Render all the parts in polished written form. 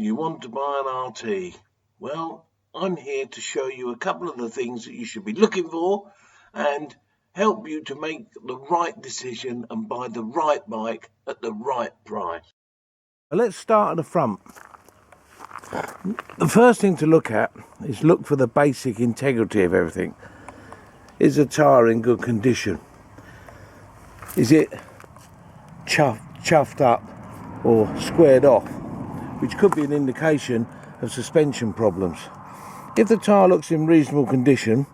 You want to buy an RT? Well, I'm here to show you a couple of the things that you should be looking for and help you to make the right decision and buy the right bike at the right price. Let's start at the front. The first thing to look at is look for the basic integrity of everything. Is the tyre in good condition? Is it chuffed up or squared off, which could be an indication of suspension problems. If the tyre looks in reasonable condition,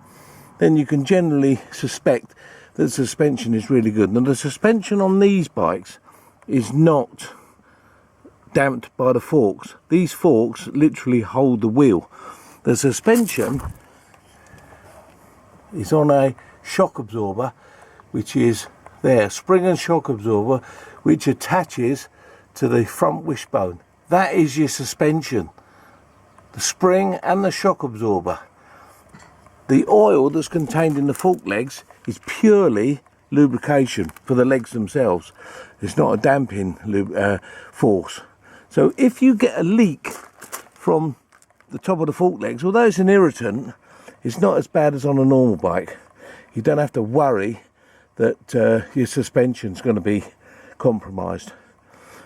then you can generally suspect that the suspension is really good. Now, the suspension on these bikes is not damped by the forks. These forks literally hold the wheel. The suspension is on a shock absorber, which is there, spring and shock absorber, which attaches to the front wishbone. That is your suspension, the spring and the shock absorber. The oil that's contained in the fork legs is purely lubrication for the legs themselves. It's not a damping force. So if you get a leak from the top of the fork legs, although it's an irritant, it's not as bad as on a normal bike. You don't have to worry that your suspension's going to be compromised.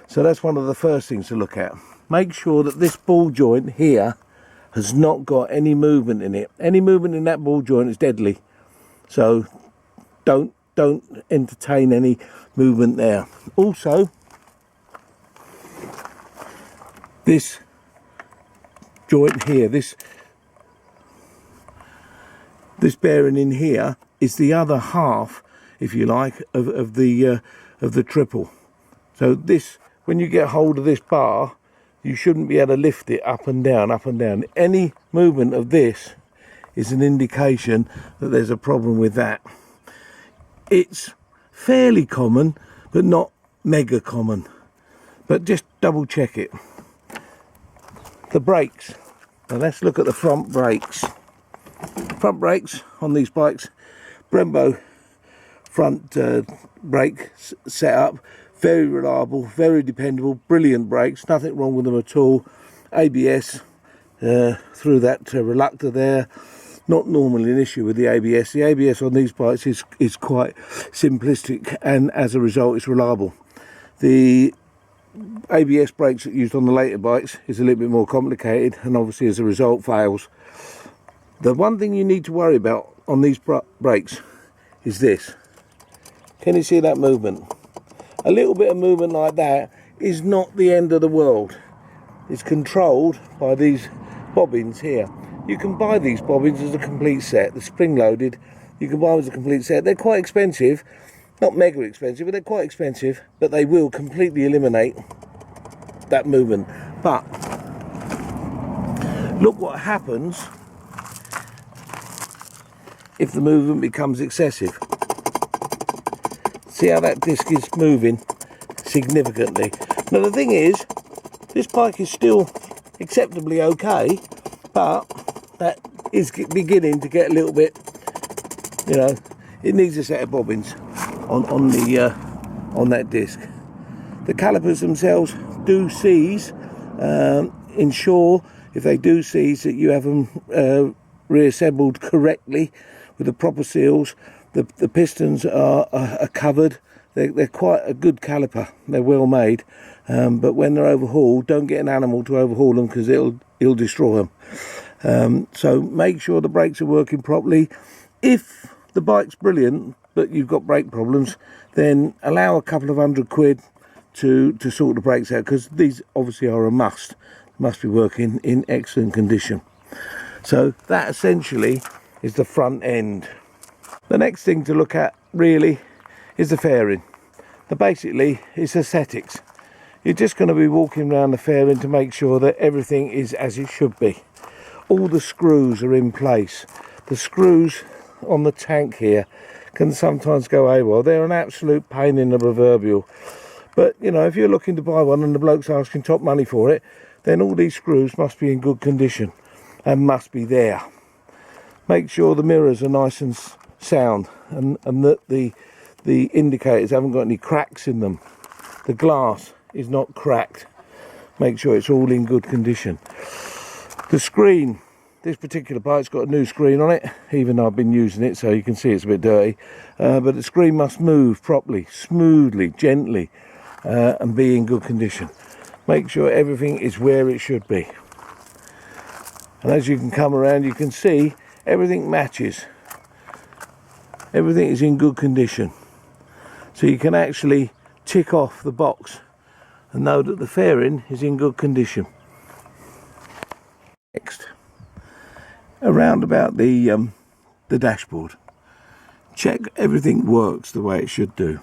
So that's one of the first things to look at. Make sure that this ball joint here has not got any movement in it. Any movement in that ball joint is deadly. So don't entertain any movement there. Also, this joint here, this bearing in here is the other half, if you like, of the triple. So this, when you get hold of this bar, you shouldn't be able to lift it up and down, up and down. Any movement of this is an indication that there's a problem with that. It's fairly common, but not mega common. But just double check it. The brakes. Now let's look at the front brakes. Front brakes on these bikes, Brembo front brake setup, very reliable, very dependable, brilliant brakes, nothing wrong with them at all. ABS through that reluctor there, not normally an issue with the ABS. The ABS on these bikes is quite simplistic, and as a result it's reliable. The ABS brakes that are used on the later bikes is a little bit more complicated, and obviously as a result fails. The one thing you need to worry about on these brakes is this. Can you see that movement? A little bit of movement like that is not the end of the world. It's controlled by these bobbins here. You can buy these bobbins as a complete set. They're spring loaded. You can buy them as a complete set. They're quite expensive. Not mega expensive, but they're quite expensive. But they will completely eliminate that movement. But look what happens if the movement becomes excessive. See how that disc is moving significantly. Now the thing is, this bike is still acceptably okay, but that is beginning to get a little bit, you know, it needs a set of bobbins on that disc. The calipers themselves do seize. Ensure if they do seize that you have them reassembled correctly with the proper seals. The pistons are covered. They're quite a good caliper. They're well made, but when they're overhauled, don't get an animal to overhaul them because it'll destroy them. So make sure the brakes are working properly. If the bike's brilliant but you've got brake problems, then allow a couple of £100 to sort the brakes out, because these obviously are a must be working in excellent condition. So that essentially is the front end. The next thing to look at really is the fairing. Basically it's aesthetics. You're just going to be walking around the fairing to make sure that everything is as it should be. All the screws are in place. The screws on the tank here can sometimes go AWOL. They're an absolute pain in the proverbial. But you know, if you're looking to buy one and the bloke's asking top money for it, then all these screws must be in good condition and must be there. Make sure the mirrors are nice and sound, and that the indicators haven't got any cracks in them. The glass is not cracked. make sure it's all in good condition. The screen, this particular bike's got a new screen on it, even though I've been using it, so you can see it's a bit dirty, but the screen must move properly, smoothly, gently, and be in good condition. Make sure everything is where it should be. And as you can come around, you can see everything matches. Everything is in good condition. So you can actually tick off the box and know that the fairing is in good condition. Next, around about the dashboard, check everything works the way it should do.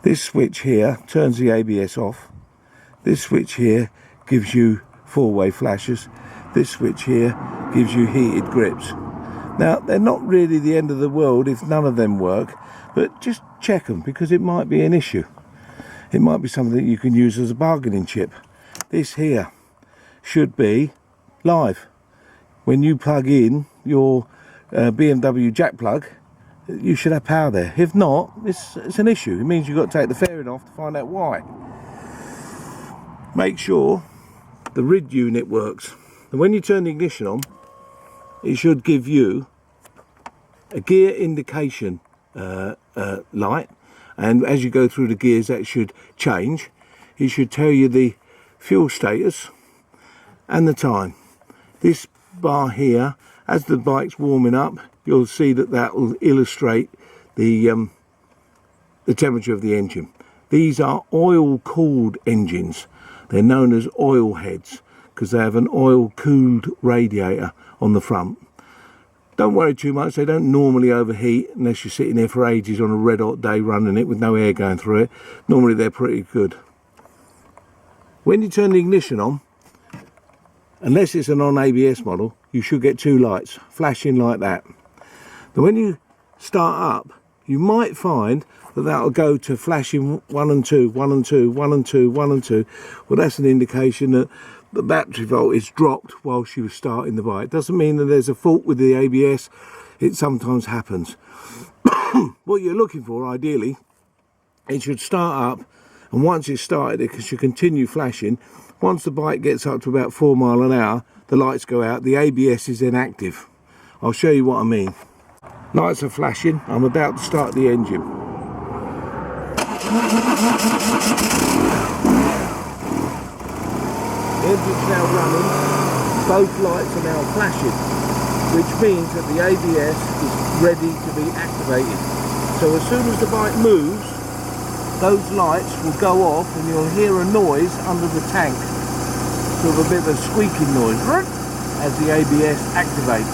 This switch here turns the ABS off. This switch here gives you four-way flashes. This switch here gives you heated grips. Now, they're not really the end of the world if none of them work, but just check them, because it might be an issue. It might be something that you can use as a bargaining chip. This here should be live. When you plug in your BMW jack plug, you should have power there. If not, it's an issue. It means you've got to take the fairing off to find out why. Make sure the RID unit works. And when you turn the ignition on, it should give you a gear indication light, and as you go through the gears that should change. It should tell you the fuel status and the time. This bar here, as the bike's warming up, you'll see that that will illustrate the temperature of the engine. These are oil cooled engines. They're known as oil heads because they have an oil cooled radiator on the front. Don't worry too much, they don't normally overheat unless you're sitting there for ages on a red hot day running it with no air going through it. Normally they're pretty good. When you turn the ignition on, unless it's a non-ABS model, you should get two lights flashing like that. But when you start up, you might find that that'll go to flashing 1 and 2, 1 and 2, 1 and 2, 1 and 2. Well, that's an indication that the battery voltage dropped while she was starting the bike. Doesn't mean that there's a fault with the ABS. It sometimes happens. What you're looking for, ideally, it should start up, and once it's started, it should continue flashing. Once the bike gets up to about 4 miles an hour, the lights go out. The ABS is inactive. I'll show you what I mean. Lights are flashing. I'm about to start the engine. The engine's now running, both lights are now flashing, which means that the ABS is ready to be activated. So as soon as the bike moves, those lights will go off and you'll hear a noise under the tank, sort of a bit of a squeaking noise, as the ABS activates.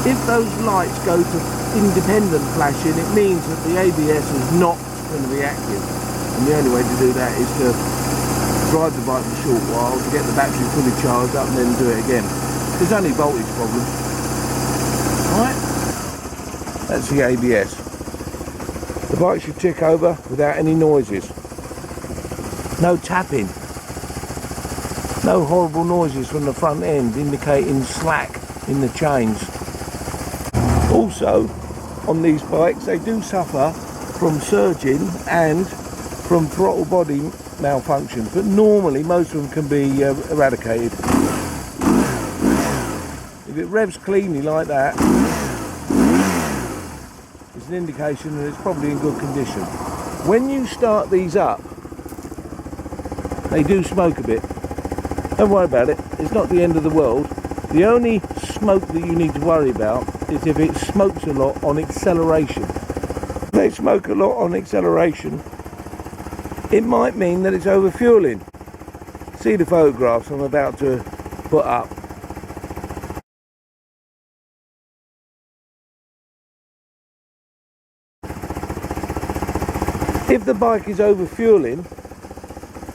If those lights go to independent flashing, it means that the ABS is not going to be active. And the only way to do that is to drive the bike for a short while to get the battery fully charged up and then do it again. There's only voltage problem. Alright, that's the ABS. The bike should tick over without any noises. No tapping. No horrible noises from the front end indicating slack in the chains. Also, on these bikes, they do suffer from surging and from throttle body malfunctions, but normally most of them can be eradicated. If it revs cleanly like that, it's an indication that it's probably in good condition. When you start these up, they do smoke a bit. Don't worry about it, it's not the end of the world. The only smoke that you need to worry about is if it smokes a lot on acceleration. If they smoke a lot on acceleration, it might mean that it's overfueling. See the photographs I'm about to put up. If the bike is overfueling,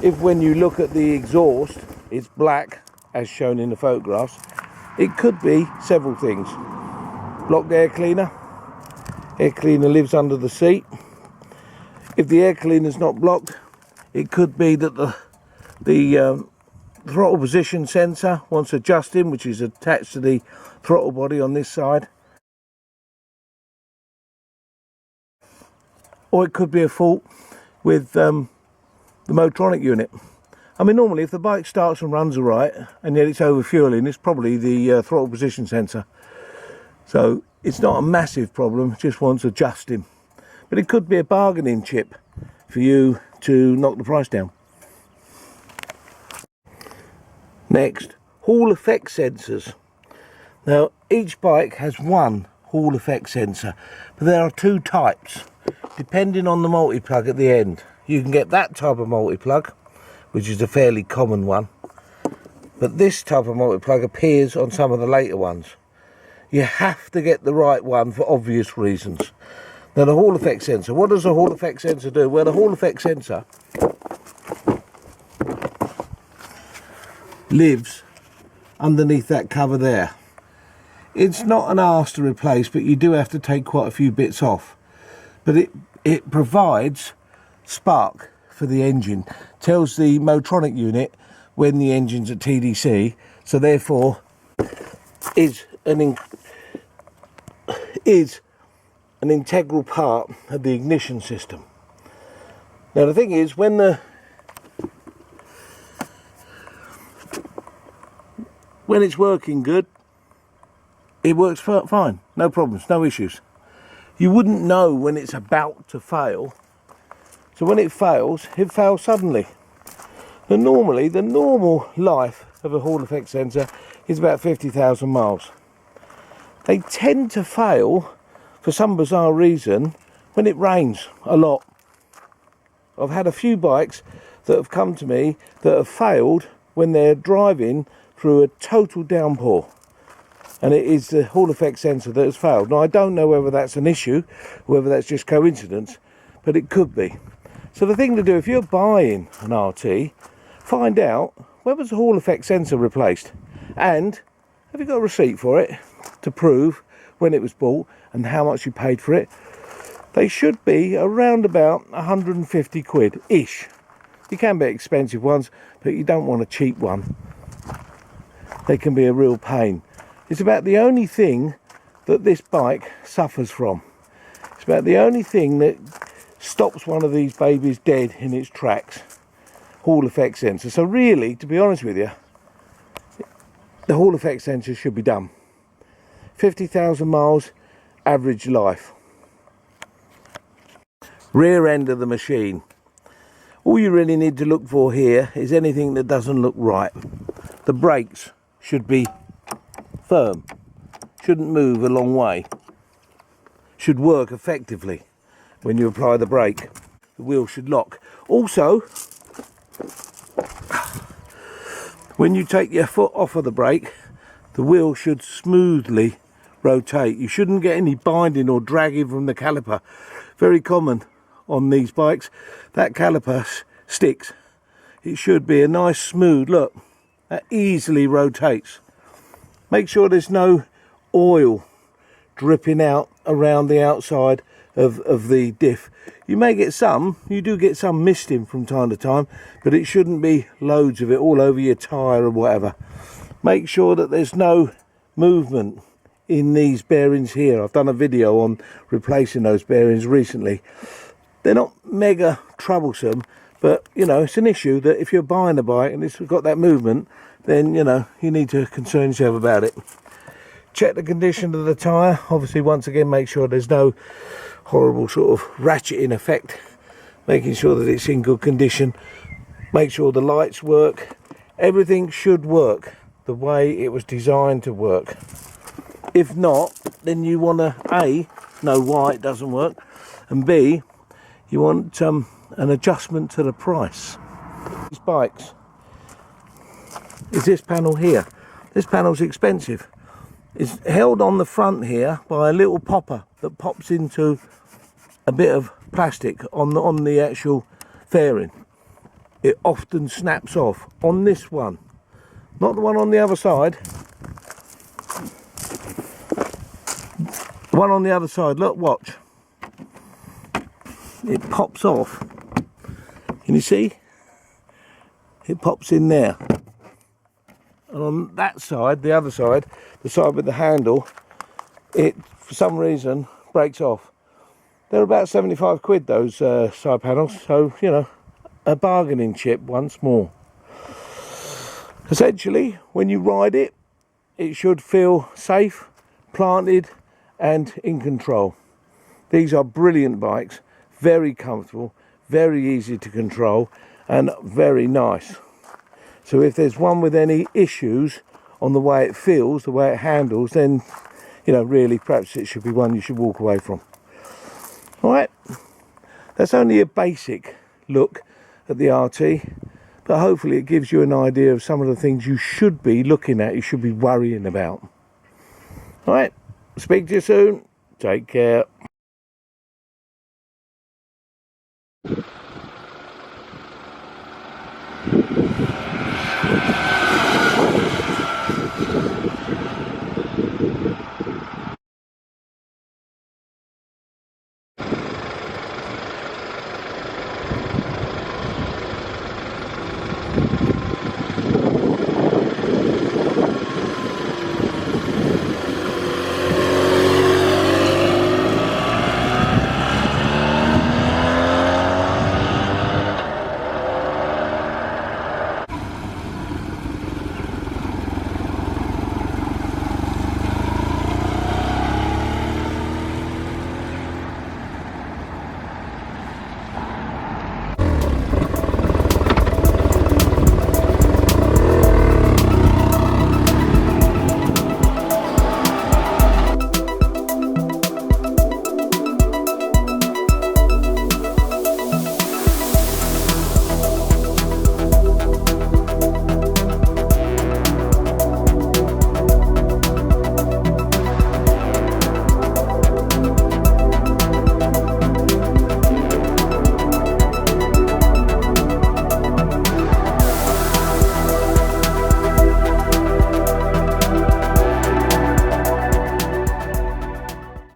if when you look at the exhaust it's black as shown in the photographs, it could be several things. Blocked air cleaner. Air cleaner lives under the seat. If the air cleaner is not blocked, it could be that the throttle position sensor wants adjusting, which is attached to the throttle body on this side. Or it could be a fault with the Motronic unit. I mean, normally if the bike starts and runs all right, and yet it's over fueling, it's probably the throttle position sensor. So it's not a massive problem, it just wants adjusting. But it could be a bargaining chip for you to knock the price down. Next, Hall effect sensors. Now, each bike has one Hall effect sensor, but there are two types, depending on the multi-plug at the end. You can get that type of multi-plug, which is a fairly common one, but this type of multi-plug appears on some of the later ones. You have to get the right one for obvious reasons. Now, the Hall effect sensor, what does the Hall effect sensor do? Well, the Hall effect sensor lives underneath that cover there. It's not an arse to replace, but you do have to take quite a few bits off. But it provides spark for the engine, tells the Motronic unit when the engine's at TDC, so therefore is an integral part of the ignition system. Now the thing is, when it's working good, it works fine, no problems, no issues. You wouldn't know when it's about to fail, so when it fails suddenly. And normally, the normal life of a Hall effect sensor is about 50,000 miles. They tend to fail, for some bizarre reason, when it rains a lot. I've had a few bikes that have come to me that have failed when they're driving through a total downpour. And it is the Hall effect sensor that has failed. Now, I don't know whether that's an issue, whether that's just coincidence, but it could be. So the thing to do, if you're buying an RT, find out, when was the Hall effect sensor replaced? And have you got a receipt for it to prove when it was bought and how much you paid for it? They should be around about 150 quid-ish. You can be expensive ones, but you don't want a cheap one. They can be a real pain. It's about the only thing that this bike suffers from. It's about the only thing that stops one of these babies dead in its tracks. Hall effect sensor. So really, to be honest with you, the Hall effect sensor should be done. 50,000 miles, average life. Rear end of the machine. All you really need to look for here is anything that doesn't look right. The brakes should be firm, shouldn't move a long way, should work effectively when you apply the brake. The wheel should lock. Also, when you take your foot off of the brake, the wheel should smoothly rotate. You shouldn't get any binding or dragging from the caliper. Very common on these bikes. That caliper sticks. It should be a nice smooth look that easily rotates. Make sure there's no oil dripping out around the outside of the diff. You may get some, you do get some misting from time to time, but it shouldn't be loads of it all over your tyre or whatever. Make sure that there's no movement in these bearings here. I've done a video on replacing those bearings recently. They're not mega troublesome, but you know, it's an issue that if you're buying a bike and it's got that movement, then you know, you need to concern yourself about it. Check the condition of the tyre. Obviously, once again, make sure there's no horrible sort of ratcheting effect. Making sure that it's in good condition. Make sure the lights work. Everything should work the way it was designed to work. If not, then you want to A, know why it doesn't work, and B, you want an adjustment to the price. These bikes is this panel here. This panel's expensive. It's held on the front here by a little popper that pops into a bit of plastic on the actual fairing. It often snaps off on this one, not the one on the other side. The one on the other side, look, watch. It pops off. Can you see? It pops in there. And on that side, the other side, the side with the handle, it for some reason breaks off. They're about 75 quid, those side panels, so you know, a bargaining chip once more. Essentially, when you ride it, it should feel safe, planted and in control. These are brilliant bikes, very comfortable, very easy to control and very nice. So if there's one with any issues on the way it feels, the way it handles, then, you know, really perhaps it should be one you should walk away from. Alright, that's only a basic look at the RT, but hopefully it gives you an idea of some of the things you should be looking at, you should be worrying about. Alright, speak to you soon. Take care.